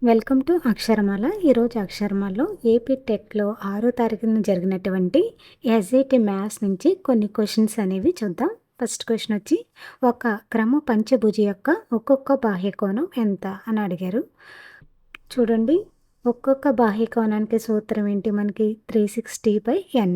Welcome to అక్షరమాల. ఈరోజు అక్షరమాలలో AP టెట్లో 6వ తారీఖున జరిగినటువంటి ఎస్ఏటి మ్యాథ్స్ నుంచి కొన్ని క్వశ్చన్స్ అనేవి చూద్దాం. ఫస్ట్ క్వశ్చన్ వచ్చి, ఒక క్రమ పంచభుజి యొక్క ఒక్కొక్క బాహ్య కోణం ఎంత అని అడిగారు. చూడండి, ఒక్కొక్క బాహ్య కోణానికి సూత్రం ఏంటి? మనకి 360/n.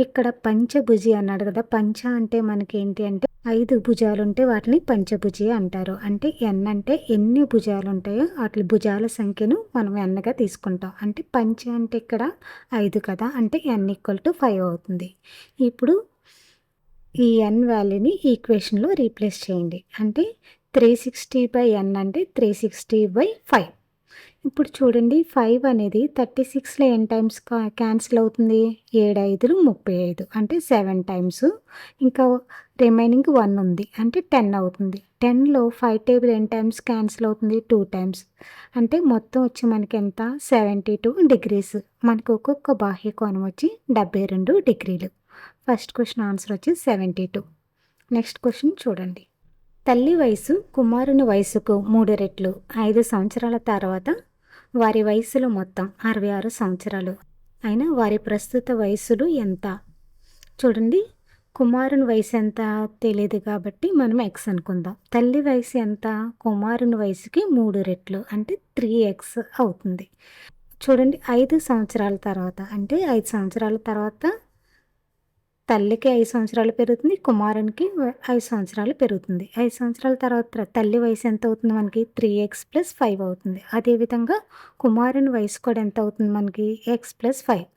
ఇక్కడ పంచభుజి అన్నాడు కదా. పంచ అంటే మనకి ఏంటి అంటే 5 భుజాలు ఉంటే వాటిని పంచభుజి అంటారు. అంటే n అంటే ఎన్ని భుజాలు ఉంటాయో వాటి భుజాల సంఖ్యను మనం nగా తీసుకుంటాం. అంటే పంచ అంటే ఇక్కడ 5 కదా, అంటే n = 5 అవుతుంది. ఇప్పుడు ఈ n వాల్యూని ఈక్వేషన్లో రీప్లేస్ చేయండి. అంటే 360/n అంటే 360/5. ఇప్పుడు చూడండి, 5 అనేది 36లో ఎన్ టైమ్స్ క్యాన్సిల్ అవుతుంది? 7 5లు 35, అంటే 7 టైమ్స్. ఇంకా రిమైనింగ్ 1 ఉంది, అంటే 10 అవుతుంది. 10లో 5 టేబుల్ ఎన్ టైమ్స్ క్యాన్సిల్ అవుతుంది? 2 టైమ్స్. అంటే మొత్తం వచ్చి మనకి ఎంత? 72 డిగ్రీస్. మనకు ఒక్కొక్క బాహ్య కోణం వచ్చి 72 డిగ్రీలు. ఫస్ట్ క్వశ్చన్ ఆన్సర్ వచ్చి 72. నెక్స్ట్ క్వశ్చన్ చూడండి. తల్లి వయసు కుమారుని వయసుకు 3 రెట్లు. 5 సంవత్సరాల తర్వాత వారి వయసులో మొత్తం 66 సంవత్సరాలు. అయినా వారి ప్రస్తుత వయసులు ఎంత? చూడండి, కుమారుని వయసు ఎంత తెలియదు కాబట్టి మనం x అనుకుందాం. తల్లి వయసు ఎంత? కుమారుని వయసుకి 3 రెట్లు, అంటే 3x అవుతుంది. చూడండి, 5 సంవత్సరాల తర్వాత, అంటే 5 సంవత్సరాల తర్వాత తల్లికి 5 సంవత్సరాలు పెరుగుతుంది, కుమారునికి 5 సంవత్సరాలు పెరుగుతుంది. 5 సంవత్సరాల తర్వాత తల్లి వయసు ఎంత అవుతుంది? మనకి 3x + 5 అవుతుంది. అదేవిధంగా కుమారుని వయసు కూడా ఎంత అవుతుంది? మనకి x + 5.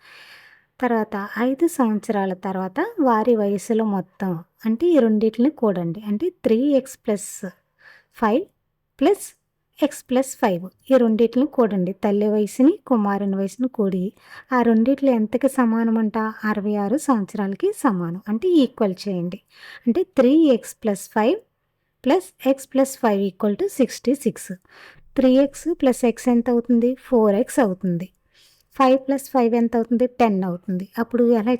తర్వాత 5 సంవత్సరాల తర్వాత వారి వయసులో మొత్తం, అంటే ఈ రెండింటిని కూడండి. అంటే 3x + 5 + x + 5, ఈ రెండింటిని కూడండి. తల్లి వయసుని కుమారుని వయసుని కూడి ఆ రెండిట్లో ఎంతకి సమానం అంట? 66 సంవత్సరాలకి సమానం. అంటే ఈక్వల్ చేయండి. అంటే 3x + 5 + x + 5 = 66. 3x + x ఎంత అవుతుంది? 4x అవుతుంది. 5 + 5 ఎంత అవుతుంది? 10 అవుతుంది. అప్పుడు ఎలా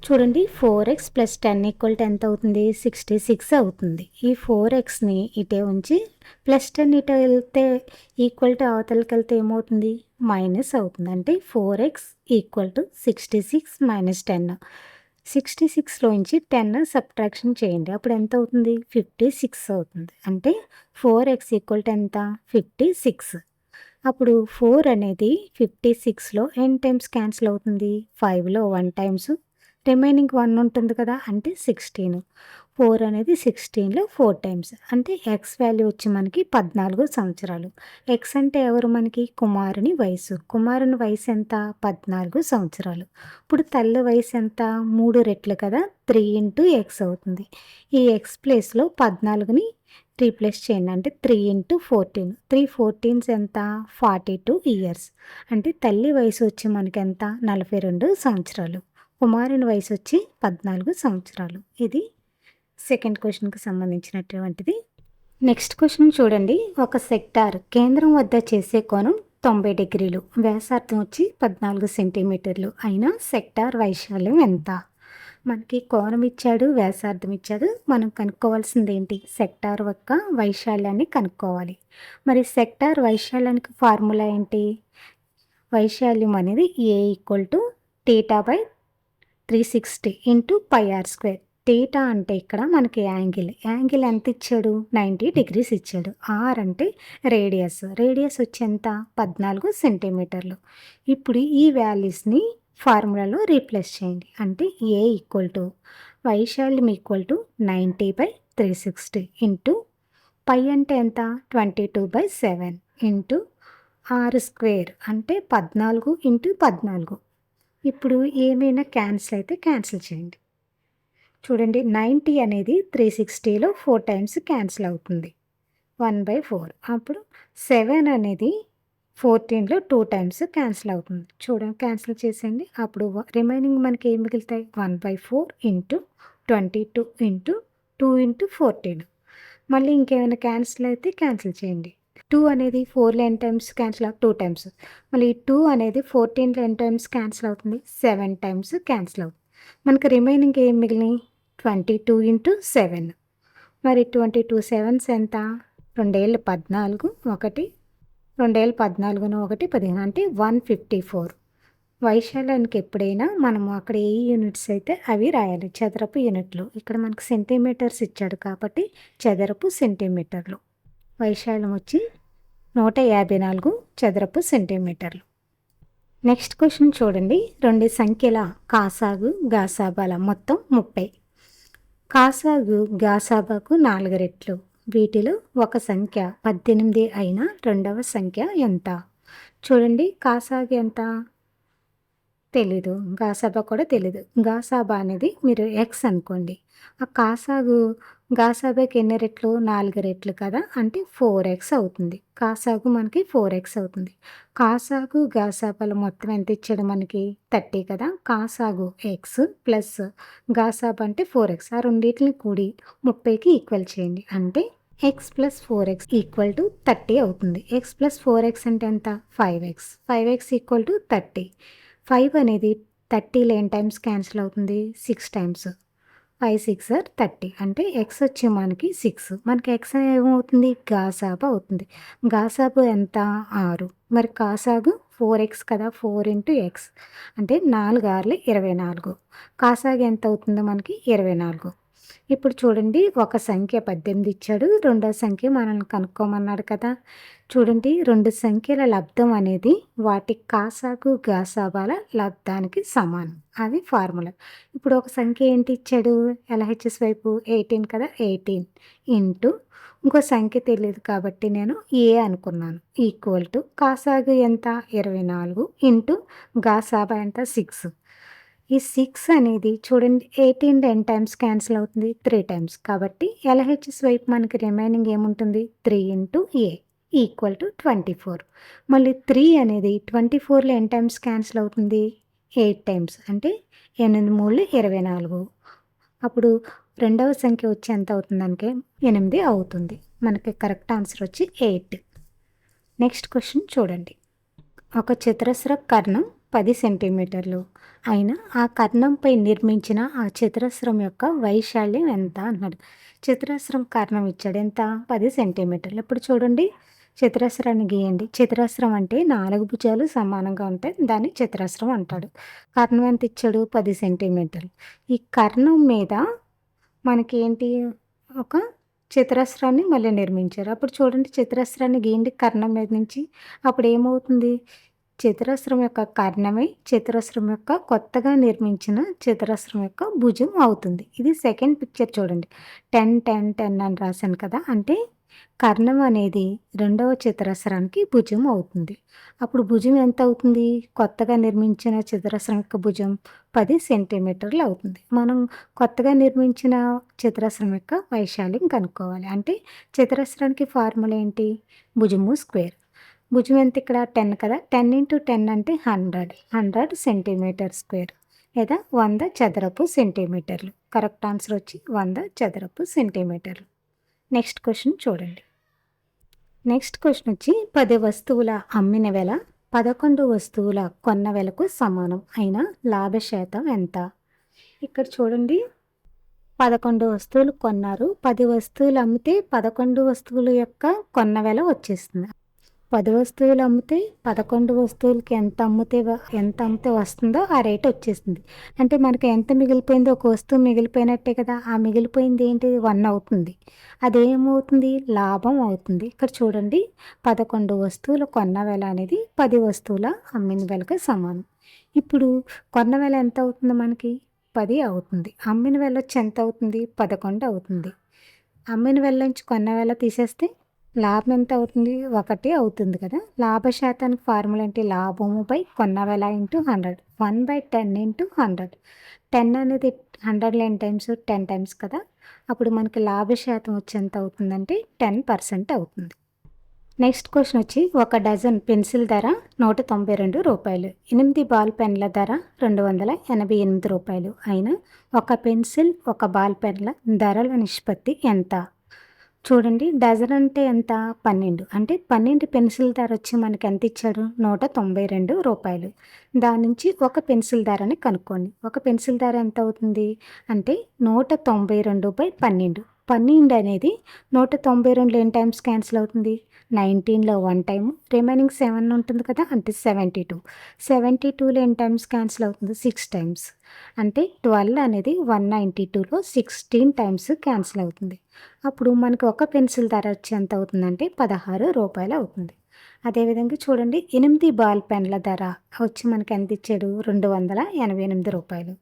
చూడండి, 4x + 10 = ఎంత అవుతుంది? 66 అవుతుంది. ఈ 4xని ఇటే ఉంచి +10 ఇటు వెళ్తే ఈక్వల్ టు అవతలకి వెళ్తే ఏమవుతుంది? మైనస్ అవుతుంది. అంటే 4x = 66 - 10. 66లోంచి 10 సబ్ట్రాక్షన్ చేయండి. అప్పుడు ఎంత అవుతుంది? 56 అవుతుంది. అంటే 4x = ఎంత? 56. అప్పుడు 4 అనేది 56లో ఎన్ టైమ్స్ క్యాన్సిల్ అవుతుంది? 5లో 1 టైమ్స్, రిమైనింగ్ 1 ఉంటుంది కదా, అంటే 16. 4 అనేది 16లో 4 టైమ్స్, అంటే x వాల్యూ వచ్చి మనకి 14 సంవత్సరాలు. x అంటే ఎవరు? మనకి కుమారుని వయసు. కుమారుని వయసు ఎంత? 14 సంవత్సరాలు. ఇప్పుడు తల్లి వయసు ఎంత? 3 రెట్లు కదా, 3 × x అవుతుంది. ఈ x ప్లేస్లో 14ని రీప్లేస్ చేయండి. అంటే 3 × 14. 3 14s ఎంత? 42 ఇయర్స్. అంటే తల్లి వయసు వచ్చి మనకి ఎంత? 42 సంవత్సరాలు. కుమారుని వయసు వచ్చి 14 సంవత్సరాలు. ఇది సెకండ్ క్వశ్చన్కి సంబంధించినటువంటిది. నెక్స్ట్ క్వశ్చన్ చూడండి. ఒక సెక్టార్ కేంద్రం వద్ద చేసే కోణం 90 డిగ్రీలు, వ్యాసార్థం వచ్చి 14 సెంటీమీటర్లు. అయినా సెక్టార్ వైశాల్యం ఎంత? మనకి కోణం ఇచ్చాడు, వ్యాసార్థం ఇచ్చాడు. మనం కనుక్కోవాల్సింది ఏంటి? సెక్టార్ యొక్క వైశాల్యాన్ని కనుక్కోవాలి. మరి సెక్టార్ వైశాల్యానికి ఫార్ములా ఏంటి? వైశాల్యం అనేది A = θ/360 × πr². θ అంటే ఇక్కడ మనకి యాంగిల్ ఎంత ఇచ్చాడు? 90 డిగ్రీస్ ఇచ్చాడు. ఆర్ అంటే రేడియస్ వచ్చి ఎంత? 14 సెంటీమీటర్లు. ఇప్పుడు ఈ వాల్యూస్ని ఫార్ములాలో రీప్లేస్ చేయండి. అంటే A వైశాల్యం = 90/360 ఇంటూ పై అంటే ఎంత? 22/7 ఇంటూ r² అంటే 14 × 14. ఇప్పుడు ఏమైనా క్యాన్సిల్ అయితే క్యాన్సిల్ చేయండి. చూడండి, 90 అనేది 360లో 4 టైమ్స్ క్యాన్సిల్ అవుతుంది, 1/4. అప్పుడు 7 అనేది 14లో 2 టైమ్స్ క్యాన్సిల్ అవుతుంది. చూడండి, క్యాన్సిల్ చేసేయండి. అప్పుడు రిమైనింగ్ మనకి ఏం మిగులుతాయి? 1/4 ఇంటూ 22 ఇంటూ 2 × 14. మళ్ళీ ఇంకేమైనా క్యాన్సిల్ అయితే క్యాన్సిల్ చేయండి. 2 అనేది 4లో ఎన్ టైమ్స్ క్యాన్సిల్ 2 టైమ్స్. మళ్ళీ 2 అనేది 14లో ఎన్ టైమ్స్ క్యాన్సిల్ అవుతుంది? 7 టైమ్స్ క్యాన్సిల్ అవుతుంది. మనకు రిమైనింగ్ ఏం మిగిలినాయి? 22 × 7. మరి 22 7s ఎంత? 2 14, 1 2014 ఒకటి 15 అంటే 154. వైశాల్యానికి ఎప్పుడైనా మనము అక్కడ ఏ యూనిట్స్ అయితే అవి రాయాలి. చదరపు యూనిట్లు. ఇక్కడ మనకు సెంటీమీటర్స్ ఇచ్చాడు కాబట్టి చదరపు సెంటీమీటర్లు. వైశాల్యం వచ్చి 154 చదరపు సెంటీమీటర్లు. నెక్స్ట్ క్వశ్చన్ చూడండి. 2 సంఖ్యల కాసాగు గాసాబాల మొత్తం 30. కాసాగు గాసాబాకు 4 రెట్లు. వీటిలో ఒక సంఖ్య 18 అయినా రెండవ సంఖ్య ఎంత? చూడండి, కాసాగు ఎంత తెలీదు, గాసాబా కూడా తెలీదు. గాసాబా అనేది మీరు ఎక్స్ అనుకోండి. ఆ కాసాగు గాసాబాకి ఎన్ని రెట్లు? 4 రెట్లు కదా, అంటే 4x అవుతుంది. కాసాగు మనకి 4x అవుతుంది. కాసాగు గాసాబాల మొత్తం ఎంత ఇచ్చాడు మనకి? 30 కదా. కాసాగు ఎక్స్ ప్లస్ గాసాబా అంటే 4x. ఆ రెండింటిని కూడి 30కి ఈక్వల్ చేయండి. అంటే x plus 4x equal to 30 అవుతుంది. ఎక్స్ ప్లస్ 4x అంటే ఎంత? 5x. 5x equal to 30. 5 అనేది 30లో ఎన్ టైమ్స్ క్యాన్సిల్ అవుతుంది? 6 టైమ్స్. 5 6 ఆర్ 30 అంటే ఎక్స్ వచ్చి మనకి 6. మనకి ఎక్స్ ఏమవుతుంది? గాసాబా అవుతుంది. గాసాబా ఎంత? 6. మరి కాసాగు 4x కదా, 4 ఇంటూ ఎక్స్ అంటే 4 6 24. కాసాగు ఎంత అవుతుందో మనకి? 24. ఇప్పుడు చూడండి, ఒక సంఖ్య 18 ఇచ్చాడు, రెండో సంఖ్య మనల్ని కనుక్కోమన్నాడు కదా. చూడండి, 2 సంఖ్యల లబ్ధం అనేది వాటి కాసాగు గాసాబాల లబ్ధానికి సమానం. అది ఫార్ములా. ఇప్పుడు ఒక సంఖ్య ఏంటి ఇచ్చాడు? ఎల్హెచ్ఎస్ వైపు 18 కదా, 18 ఇంటూ ఇంకో సంఖ్య తెలియదు కాబట్టి నేను ఏ అనుకున్నాను, ఈక్వల్ టు కాసాగు ఎంత? 24 ఇంటూ గాసాబా ఎంత? 6. ఈ 6 అనేది చూడండి, 18 ఎన్ టైమ్స్ క్యాన్సిల్ అవుతుంది? 3 టైమ్స్. కాబట్టి ఎల్హెచ్ఎస్ వైపు మనకి రిమైనింగ్ ఏముంటుంది? 3 ఇంటూ ఏ ఈక్వల్ టు 24. మళ్ళీ 3 అనేది 24లో ఎన్ టైమ్స్ క్యాన్సిల్ అవుతుంది? 8 టైమ్స్. అంటే 8 3 24. అప్పుడు రెండవ సంఖ్య వచ్చి ఎంత అవుతుంది అంటే 8 అవుతుంది. మనకి కరెక్ట్ ఆన్సర్ వచ్చి 8. నెక్స్ట్ క్వశ్చన్ చూడండి. ఒక చతురస్ర కర్ణం 10 సెంటీమీటర్లు అయినా ఆ కర్ణంపై నిర్మించిన ఆ చతురస్రం యొక్క వైశాల్యం ఎంత అన్నాడు. చతురస్రం కర్ణం ఇచ్చాడు, ఎంత? 10 సెంటీమీటర్లు. ఇప్పుడు చూడండి, చతురస్రాన్ని గీయండి. చతురస్రం అంటే 4 భుజాలు సమానంగా ఉంటాయి, దాన్ని చతురస్రం అంటాడు. కర్ణం ఎంత ఇచ్చాడు? 10 సెంటీమీటర్లు. ఈ కర్ణం మీద మనకి ఏంటి? ఒక చతురస్రాన్ని మళ్ళీ నిర్మించారు. అప్పుడు చూడండి, చతురస్రాన్ని గీయండి కర్ణం మీద నుంచి. అప్పుడు ఏమవుతుంది? చతురస్రం యొక్క కర్ణమే చతురస్రం యొక్క కొత్తగా నిర్మించిన చతురస్రం యొక్క భుజం అవుతుంది. ఇది సెకండ్ పిక్చర్ చూడండి. 10 10 10 అని రాశాను కదా, అంటే కర్ణం అనేది రెండవ చతురస్రానికి భుజం అవుతుంది. అప్పుడు భుజం ఎంత అవుతుంది? కొత్తగా నిర్మించిన చతురస్రం యొక్క భుజం 10 సెంటీమీటర్లు అవుతుంది. మనం కొత్తగా నిర్మించిన చతురస్రం యొక్క వైశాల్యం కనుక్కోవాలి. అంటే చతురస్రానికి ఫార్ములా ఏంటి? భుజము స్క్వేర్. భుజం ఎంత? ఇక్కడ 10 కదా, 10 ఇంటూ 10 అంటే 100 సెంటీమీటర్ స్క్వేర్ లేదా 100 చదరపు సెంటీమీటర్లు. కరెక్ట్ ఆన్సర్ వచ్చి 100 చదరపు సెంటీమీటర్లు. నెక్స్ట్ క్వశ్చన్ చూడండి. నెక్స్ట్ క్వశ్చన్ వచ్చి 10 వస్తువుల అమ్మిన వెల 11 వస్తువుల కొన్న వెలకు సమానం అయిన లాభ శాతం ఎంత? ఇక్కడ చూడండి, 11 వస్తువులు కొన్నారు, 10 వస్తువులు అమ్మితే 11 వస్తువుల యొక్క కొన్న వెల వచ్చేస్తుంది. 10 వస్తువులు అమ్మితే 11 వస్తువులకి ఎంత అమ్మితే వస్తుందో ఆ రేట్ వచ్చేసింది. అంటే మనకి ఎంత మిగిలిపోయిందో, ఒక వస్తువు మిగిలిపోయినట్టే కదా. ఆ మిగిలిపోయింది ఏంటి? 1 అవుతుంది. అదేమవుతుంది? లాభం అవుతుంది. ఇక్కడ చూడండి, 11 వస్తువులు కొన్న వెల అనేది 10 వస్తువుల అమ్మిన వెలకు సమానం. ఇప్పుడు కొన్న వెల ఎంత అవుతుంది మనకి? 10 అవుతుంది. అమ్మిన వెల వచ్చి ఎంత అవుతుంది? 11 అవుతుంది. అమ్మిన వెల నుంచి కొన్న వెల తీసేస్తే లాభం ఎంత అవుతుంది? 1 అవుతుంది కదా. లాభ శాతానికి ఫార్ములా ఏంటి? లాభము బై కొన్న వెల ఇంటూ 100. 1/10 ఇంటూ 100. 10 అనేది 100లో ఎన్ టైమ్స్? 10 టైమ్స్ కదా. అప్పుడు మనకి లాభ శాతం వచ్చి ఎంత అవుతుందంటే 10% అవుతుంది. నెక్స్ట్ క్వశ్చన్ వచ్చి, 1 డజన్ పెన్సిల్ ధర 192 రూపాయలు, 8 బాల్ పెన్ల ధర 288 రూపాయలు అయినా ఒక పెన్సిల్, ఒక బాల్ పెన్ల ధరల నిష్పత్తి ఎంత? చూడండి, డజన్ అంటే ఎంత? 12. అంటే 12 పెన్సిల్ ధర వచ్చి మనకి ఎంత ఇచ్చాడు? 192 రూపాయలు. దాని నుంచి ఒక పెన్సిల్ ధరని కనుక్కోండి. ఒక పెన్సిల్ ధర ఎంత అవుతుంది అంటే 192/12. 12 అనేది 192 ఎన్ని టైమ్స్ క్యాన్సిల్ అవుతుంది? 19లో 1 టైము, రిమైనింగ్ 7 ఉంటుంది కదా, అంటే 72. 72లో ఎన్ని టైమ్స్ క్యాన్సిల్ అవుతుంది? 6 టైమ్స్. అంటే 12 అనేది 192లో 16 టైమ్స్ క్యాన్సిల్ అవుతుంది. అప్పుడు మనకి ఒక పెన్సిల్ ధర వచ్చి ఎంత అవుతుందంటే రూ. 16 అవుతుంది. అదేవిధంగా చూడండి, 8 బాల్ పెన్ల ధర వచ్చి మనకి ఎంత ఇచ్చాడు? రూ. 288.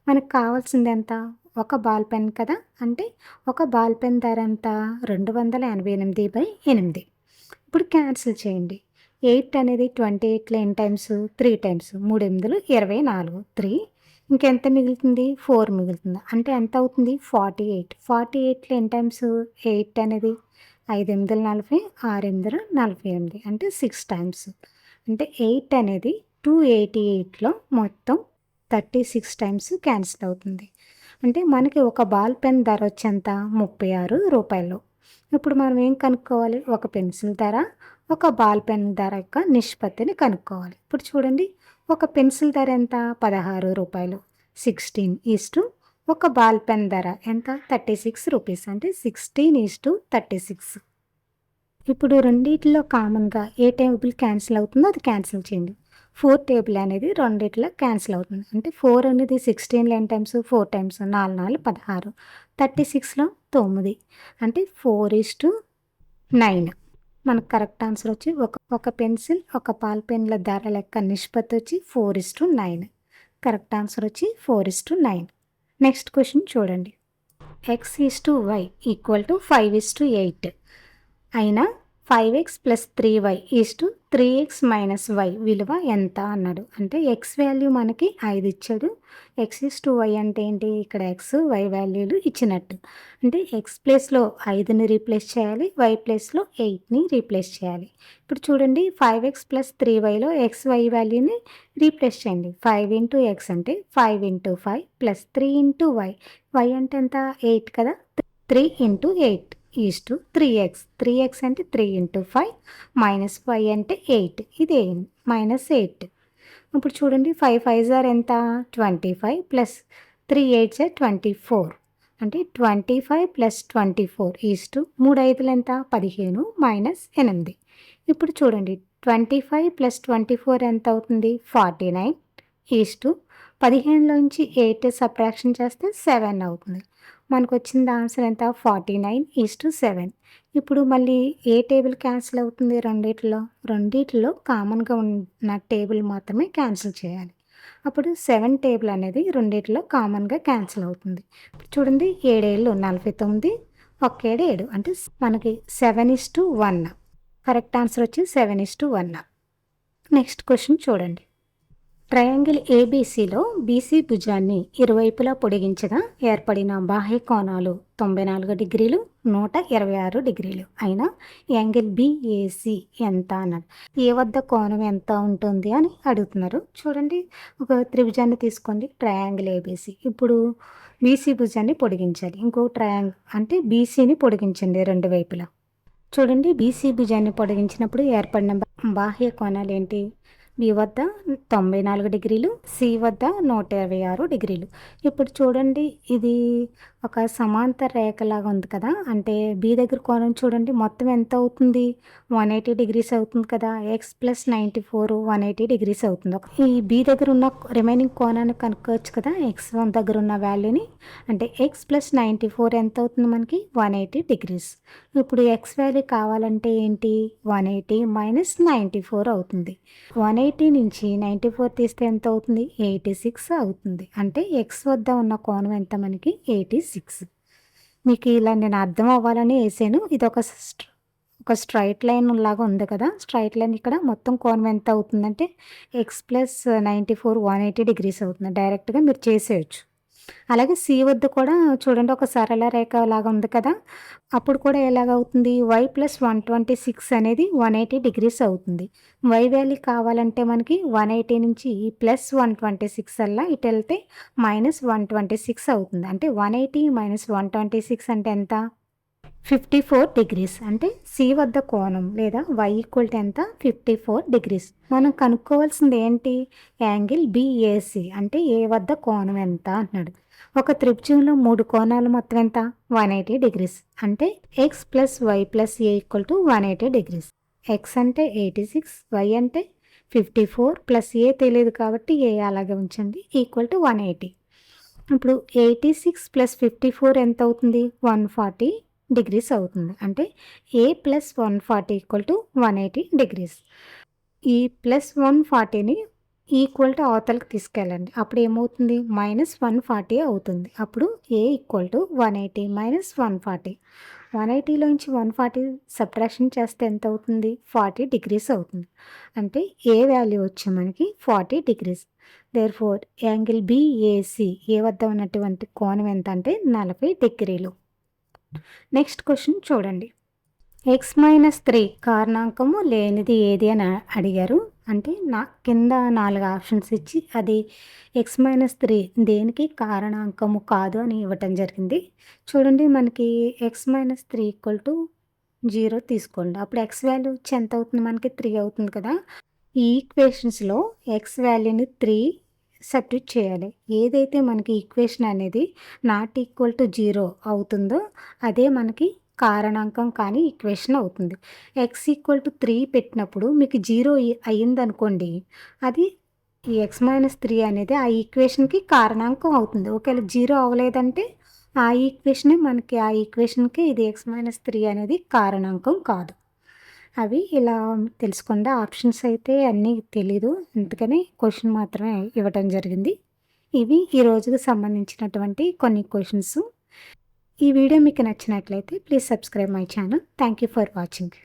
మనకు కావాల్సింది ఎంత? ఒక బాల్ పెన్ కదా, అంటే ఒక బాల్ పెన్ ధర ఎంత? 288/8. ఇప్పుడు క్యాన్సిల్ చేయండి. 8 అనేది 28లో ఎన్ని టైమ్స్? 3 టైమ్స్. 3 8లు 24. 3 ఇంకెంత మిగులుతుంది? 4 మిగులుతుంది. అంటే ఎంత అవుతుంది? 48. 48లో ఎన్ని టైమ్స్? 8 అనేది 5 8లు 40, 6 8లు 48, అంటే 6 టైమ్స్. అంటే 8 అనేది 288లో మొత్తం 36 టైమ్స్ క్యాన్సిల్ అవుతుంది. అంటే మనకి ఒక బాల్ పెన్ ధర వచ్చి ఎంత? రూ. 36. ఇప్పుడు మనం ఏం కనుక్కోవాలి? ఒక పెన్సిల్ ధర, ఒక బాల్ పెన్ ధర యొక్క నిష్పత్తిని కనుక్కోవాలి. ఇప్పుడు చూడండి, ఒక పెన్సిల్ ధర ఎంత? రూ. 16. 16 ఒక బాల్ పెన్ ధర ఎంత? 36 రూపీస్. అంటే 16:36. ఇప్పుడు రెండిట్లో కామన్గా ఏ టేబుల్ క్యాన్సిల్ అవుతుందో అది క్యాన్సిల్ చేయండి. 4 టేబుల్ అనేది రెండిట్లో క్యాన్సిల్ అవుతుంది. అంటే 4 అనేది 16లో ఎన్ని టైమ్స్? 4 టైమ్స్. 4 4 16. 36లో 9. అంటే 4:9. మనకు కరెక్ట్ ఆన్సర్ వచ్చి ఒక పెన్సిల్, ఒక బాల్ పెన్ల ధర లెక్క నిష్పత్తి వచ్చి 4:9. కరెక్ట్ ఆన్సర్ వచ్చి 4:9. నెక్స్ట్ క్వశ్చన్ చూడండి. x:y = 5:8 అయినా 5x + 3y 3x - y విలువ ఎంత అన్నాడు. అంటే x వాల్యూ మనకి 5 ఇచ్చాడు. x:y అంటే ఏంటి? ఇక్కడ x, y వాల్యూలు ఇచ్చినట్టు. అంటే x ప్లేస్లో 5ని రీప్లేస్ చేయాలి, y ప్లేస్లో 8ని రీప్లేస్ చేయాలి. ఇప్పుడు చూడండి, 5x + 3yలో x, y వాల్యూని రీప్లేస్ చేయండి. 5 × x అంటే 5 × 5 + 3 × y. y అంటే ఎంత? 8 కదా. 3 × 8 3x. 3x అంటే 3 × 5 - y అంటే 8. ఇది -8. ఇప్పుడు చూడండి, 5 5s ఎంత? 25 + 3 8s 24. అంటే 25 + 24 3 5లు ఎంత? 15 - 8. ఇప్పుడు చూడండి, 25 + 24 ఎంత అవుతుంది? 49. 15లోంచి 8 సబ్ట్రాక్షన్ చేస్తే 7 అవుతుంది. మనకు వచ్చింది ఆన్సర్ ఎంత? 49:7. ఇప్పుడు మళ్ళీ ఏ టేబుల్ క్యాన్సిల్ అవుతుంది? రెండిట్లో కామన్గా ఉన్న టేబుల్ మాత్రమే క్యాన్సిల్ చేయాలి. అప్పుడు 7 టేబుల్ అనేది రెండిట్లో కామన్గా క్యాన్సిల్ అవుతుంది. చూడండి, 7 7లు 49, 1 7 7. అంటే మనకి 7:1. కరెక్ట్ ఆన్సర్ వచ్చి 7:1. నెక్స్ట్ క్వశ్చన్ చూడండి. ట్రయాంగిల్ ఏబీసీలో బీసీ భుజాన్ని ఇరువైపులా పొడిగించగా ఏర్పడిన బాహ్య కోణాలు 94 డిగ్రీలు, 126 డిగ్రీలు అయినా యాంగిల్ బీఏసీ ఎంత అన్నది. ఏ వద్ద కోణం ఎంత ఉంటుంది అని అడుగుతున్నారు. చూడండి, ఒక త్రిభుజాన్ని తీసుకోండి, ట్రయాంగిల్ ఏబీసీ. ఇప్పుడు బీసీ భుజాన్ని పొడిగించాలి. ఇంకో ట్రయాంగిల్ అంటే బీసీని పొడిగించండి రెండు వైపులా. చూడండి, బీసీ భుజాన్ని పొడిగించినప్పుడు ఏర్పడిన బాహ్య కోణాలు ఏంటి? బి వద్ద 94 డిగ్రీలు, సి వద్ద 126 డిగ్రీలు. ఇప్పుడు చూడండి, ఇది ఒక సమాంతర రేఖలాగా ఉంది కదా. అంటే బి దగ్గర కోణం చూడండి, మొత్తం ఎంత అవుతుంది? 180 డిగ్రీస్ అవుతుంది కదా. ఎక్స్ + 94 180 డిగ్రీస్ అవుతుంది. ఈ బి దగ్గర ఉన్న రిమైనింగ్ కోణాన్ని కనుక్కోవచ్చు కదా, ఎక్స్ దగ్గర ఉన్న వాల్యూని. అంటే ఎక్స్ + 94 ఎంత అవుతుంది మనకి? 180 డిగ్రీస్. ఇప్పుడు ఎక్స్ వాల్యూ కావాలంటే ఏంటి? 180 - 94 అవుతుంది. 180 నుంచి 94 తీస్తే ఎంత అవుతుంది? 86 అవుతుంది. అంటే ఎక్స్ వద్ద ఉన్న కోణం ఎంత మనకి? 86. మీకు ఇలా నేను అర్థం అవ్వాలని వేసాను. ఇది ఒక స్ట్రైట్ లైన్ లాగా ఉంది కదా. స్ట్రైట్ లైన్ ఇక్కడ మొత్తం కోణం ఎంత అవుతుందంటే ఎక్స్ + 94 180 డిగ్రీస్ అవుతుంది. డైరెక్ట్గా మీరు చేసేయచ్చు. అలాగే సి వద్ద కూడా చూడండి, ఒక సరళ రేఖ లాగా ఉంది కదా. అప్పుడు కూడా ఎలాగవుతుంది? y + 126 అనేది 180 డిగ్రీస్ అవుతుంది. y వాల్యూ కావాలంటే మనకి 180 నుంచి +126 అలా ఇటు వెళ్తే -126 అవుతుంది. అంటే 180 - 126 అంటే ఎంత? 54 డిగ్రీస్. అంటే సి వద్ద కోణం లేదా y = ఎంత? 54 డిగ్రీస్. మనం కనుక్కోవాల్సింది ఏంటి? యాంగిల్ బీఏసీ అంటే ఏ వద్ద కోణం ఎంత అన్నాడు. ఒక త్రిభుజంలో 3 కోణాలు మొత్తం ఎంత? 180 డిగ్రీస్. అంటే x plus y plus a equal to 180 degrees. X అంటే 86, వై అంటే 54 ప్లస్ ఏ తెలియదు కాబట్టి ఏ అలాగే ఉంచండి ఈక్వల్ టు 180. ఇప్పుడు 86 ప్లస్ 54 ఎంత అవుతుంది? 140 డిగ్రీస్ అవుతుంది. అంటే ఏ ప్లస్ 140 ఈక్వల్ టు 180 డిగ్రీస్. ఈ ప్లస్ 140ని ఈక్వల్ టు అవతలకి తీసుకెళ్ళండి. అప్పుడు ఏమవుతుంది? -140 అవుతుంది. అప్పుడు ఏ ఈక్వల్ టు 180 మైనస్ 140. 180లోంచి 140 సబ్ట్రాక్షన్ చేస్తే ఎంత అవుతుంది? 40 డిగ్రీస్ అవుతుంది. అంటే ఏ వాల్యూ వచ్చి మనకి 40 డిగ్రీస్. దేర్ఫోర్ యాంగిల్ బిఏసి ఏ వద్ద ఉన్నటువంటి కోణం ఎంత అంటే 40 డిగ్రీలు. నెక్స్ట్ క్వశ్చన్ చూడండి. x-3 కారణాంకము లేనిది ఏది అని అడిగారు. అంటే కింద 4 ఆప్షన్స్ ఇచ్చి అది x-3 దేనికి కారణాంకము కాదు అని ఇవ్వటం జరిగింది. చూడండి, మనకి x-3 ఈక్వల్ టు 0 తీసుకోండి. అప్పుడు x వాల్యూ ఎంత అవుతుంది? మనకి 3 అవుతుంది కదా. ఈ ఈక్వేషన్స్లో x వాల్యూని 3 సబ్స్టిట్యూట్ చేయాలి. ఏదైతే మనకి ఈక్వేషన్ అనేది నాట్ ఈక్వల్ టు 0 అవుతుందో అదే మనకి కారణాంకం కానీ ఈక్వేషన్ అవుతుంది. ఎక్స్ ఈక్వల్ టు 3 పెట్టినప్పుడు మీకు 0 అయ్యిందనుకోండి, అది ఈ x-3 అనేది ఆ ఈక్వేషన్కి కారణాంకం అవుతుంది. ఒకవేళ 0 అవ్వలేదంటే ఆ ఈక్వేషన్కి ఇది x-3 అనేది కారణాంకం కాదు. అవి ఇలా తెలుసుకోండి. ఆప్షన్స్ అయితే అన్నీ తెలీదు, అందుకని క్వశ్చన్ మాత్రమే ఇవ్వటం జరిగింది. ఇవి ఈ రోజుకి సంబంధించినటువంటి కొన్ని క్వశ్చన్స్. ఈ వీడియో మీకు నచ్చినట్లయితే please subscribe my channel. Thank you for watching.